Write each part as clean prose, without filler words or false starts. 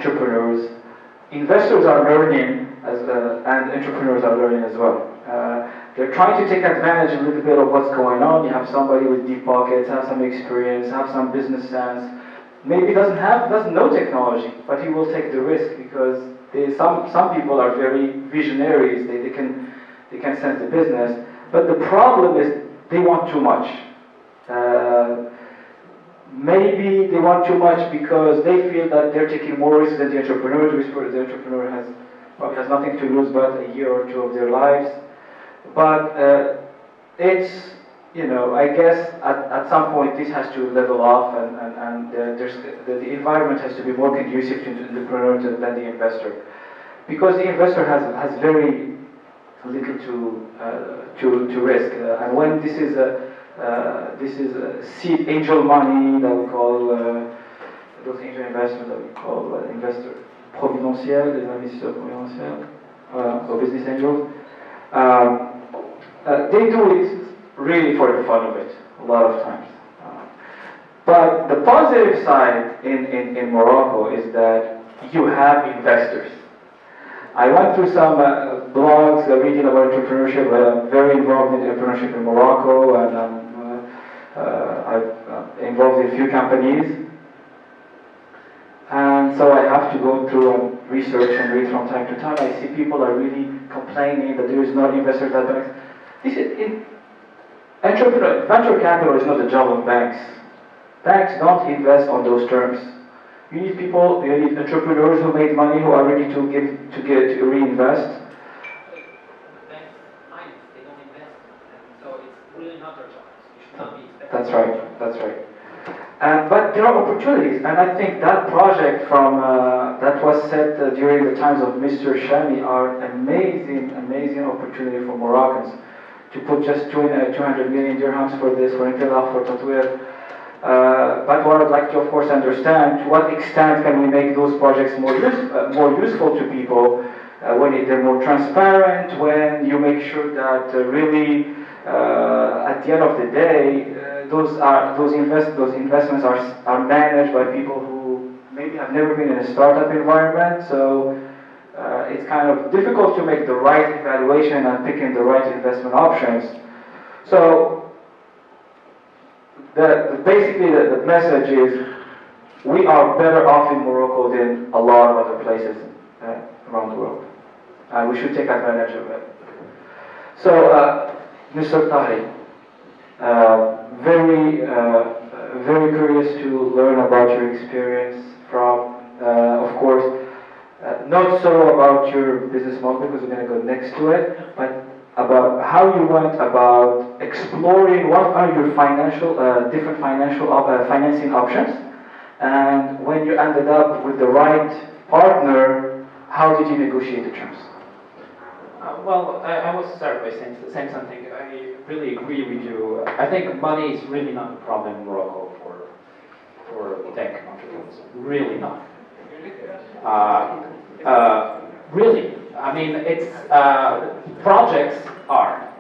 entrepreneurs. Investors are learning, and entrepreneurs are learning as well. They're trying to take advantage a little bit of what's going on. You have somebody with deep pockets, have some experience, have some business sense. Maybe doesn't know technology, but he will take the risk because some people are very visionaries. They can sense the business. But the problem is they want too much. Maybe they want too much because they feel that they're taking more risks than the entrepreneur. The entrepreneur probably has nothing to lose but a year or two of their lives. But it's, I guess at some point this has to level off, and the environment has to be more conducive to the entrepreneur than the investor, because the investor has very little to risk, and when this is seed angel money that we call those angel investors that we call investor providentiels, les investisseurs providentiels, or business angels. They do it really for the fun of it, a lot of times. But the positive side in Morocco is that you have investors. I went through some blogs reading about entrepreneurship. I'm very involved in entrepreneurship in Morocco, and I've involved in a few companies. And so I have to go through research and read from time to time. I see people are really complaining that there is no investors at banks. Venture capital is not the job of banks. Banks don't invest on those terms. You need people, you need entrepreneurs who made money, who are ready to reinvest. Banks finance, they don't invest. So it's really not their job. You should not be expecting. That's right. But there are opportunities, and I think that project that was set during the times of Mr. Shami are amazing opportunity for Moroccans to put just 200 million dirhams for this, for Intilaf, for Tatwir. But what I'd like to, of course, understand, to what extent can we make those projects more useful to people when they're more transparent, when you make sure that really, at the end of the day, those investments are managed by people who maybe have never been in a startup environment, so it's kind of difficult to make the right evaluation and picking the right investment options. So basically the message is we are better off in Morocco than a lot of other places around the world, and we should take advantage of it. So Mr. Tahi, very curious to learn about your experience from, of course, not so about your business model, because we're going to go next to it, but about how you went about exploring what are your different financing options, and when you ended up with the right partner, how did you negotiate the terms? Well, I will start by saying something. I really agree with you. I think money is really not a problem in Morocco for tech entrepreneurs. Really not. Really. I mean, it's projects are.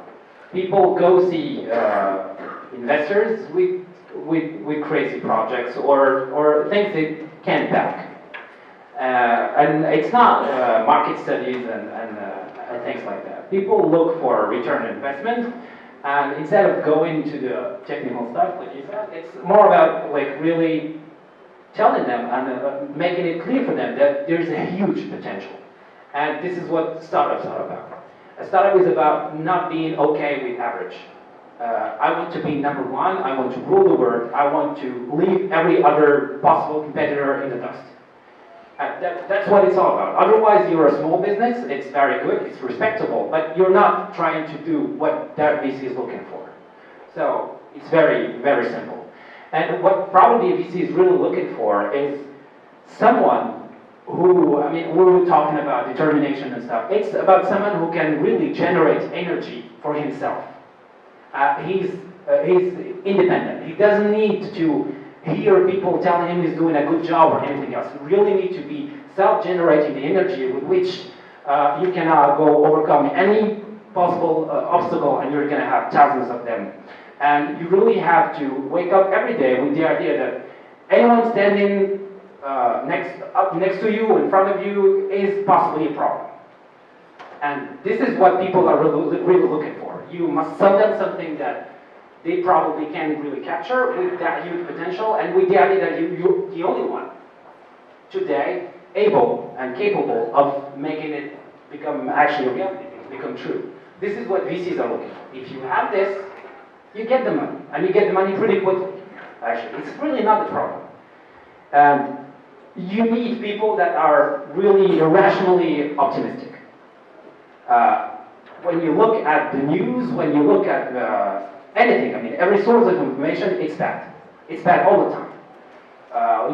People go see investors with crazy projects or things they can't back. And it's not market studies and things like that. People look for return on investment, and instead of going to the technical stuff, like you said, it's more about like really telling them and making it clear for them that there's a huge potential. And this is what startups are about. A startup is about not being okay with average. I want to be number one, I want to rule the world, I want to leave every other possible competitor in the dust. That's what it's all about. Otherwise, you're a small business, it's very good, it's respectable, but you're not trying to do what that VC is looking for. So, it's very, very simple. And what probably a VC is really looking for is someone who, I mean, we were talking about determination and stuff. It's about someone who can really generate energy for himself. He's independent. He doesn't need to hear people telling him he's doing a good job or anything else. You really need to be self-generating the energy with which you can go overcome any possible obstacle, and you're going to have thousands of them. And you really have to wake up every day with the idea that anyone standing up next to you, in front of you, is possibly a problem. And this is what people are really looking for. You must sell them something that they probably can't really capture with that huge potential, and with the idea that you're the only one today able and capable of making it become actually a reality, become true. This is what VCs are looking for. If you have this, you get the money, and you get the money pretty quickly. Actually, it's really not the problem. And you need people that are really irrationally optimistic. When you look at the news, when you look at anything, I mean, every source of information, it's bad. It's bad all the time.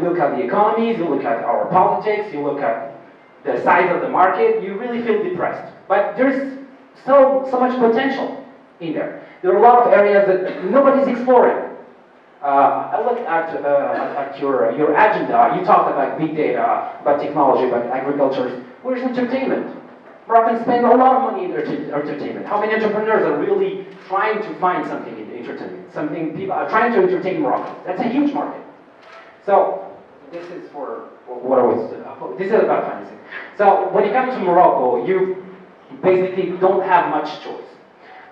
You look at the economies, you look at our politics, you look at the size of the market, you really feel depressed. But there's so much potential in there. There are a lot of areas that nobody's exploring. I look at your agenda. You talked about big data, about technology, about agriculture. Where's entertainment? Moroccans spend a lot of money in entertainment. How many entrepreneurs are really trying to find something in entertainment? Something people are trying to entertain Moroccans. That's a huge market. So this is for what I was. This is about financing. So when you come to Morocco, you basically don't have much choice.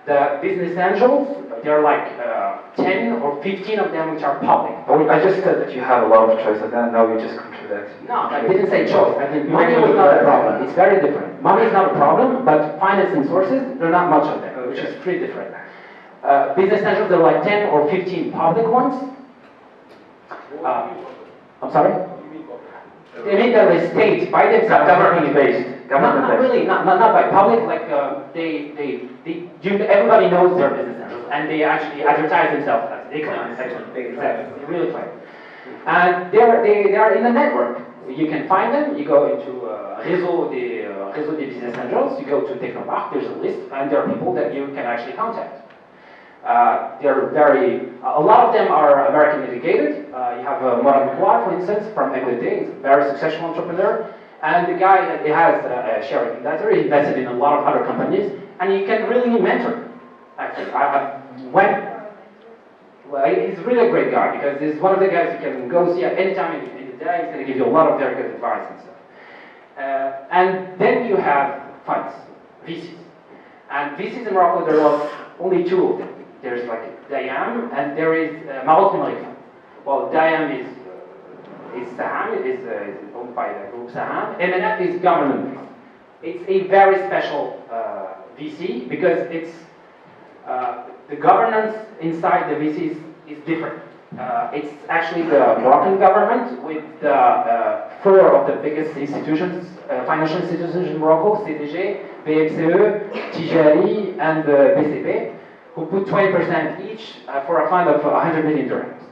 The business angels, there are like 10 or 15 of them which are public. Oh, I just said that you have a lot of choice, and then now you just contradict. No, I didn't say choice. I think money was not a problem. It's very different. Money is not a problem, but financing sources, there are not much of them, which is pretty different. Business angels, there are like 10 or 15 public ones. I'm sorry? They mean that the state by themselves. Government-based. Not really, not by public. Like everybody knows their business angels, and they actually advertise themselves as they claim. They really claim. And they are in a network. You can find them. You go into réseau des business angels. You go to Technopark. There's a list, and there are people that you can actually contact. A lot of them are American educated. You have Moroccan, for instance, from MIT. He's a very successful entrepreneur. And the guy that he has a sharing investor, he invested in a lot of other companies, and he can really mentor. Actually, he's really a great guy because he's one of the guys you can go see at any time in the day. He's going to give you a lot of very good advice and stuff. And then you have funds, VCs. And VCs in Morocco, there are only two of them. There's like Dayam, and there is Moroccan Fund. Well, Dayam is Saham, is owned by the group Saham. MNF is government. It's a very special VC because it's the governance inside the VCs is different. It's actually the Moroccan government with four of the biggest institutions, financial institutions in Morocco: CDG, BMCE, Tijari, and BCP, who put 20% each for a fund of 100 million dirhams.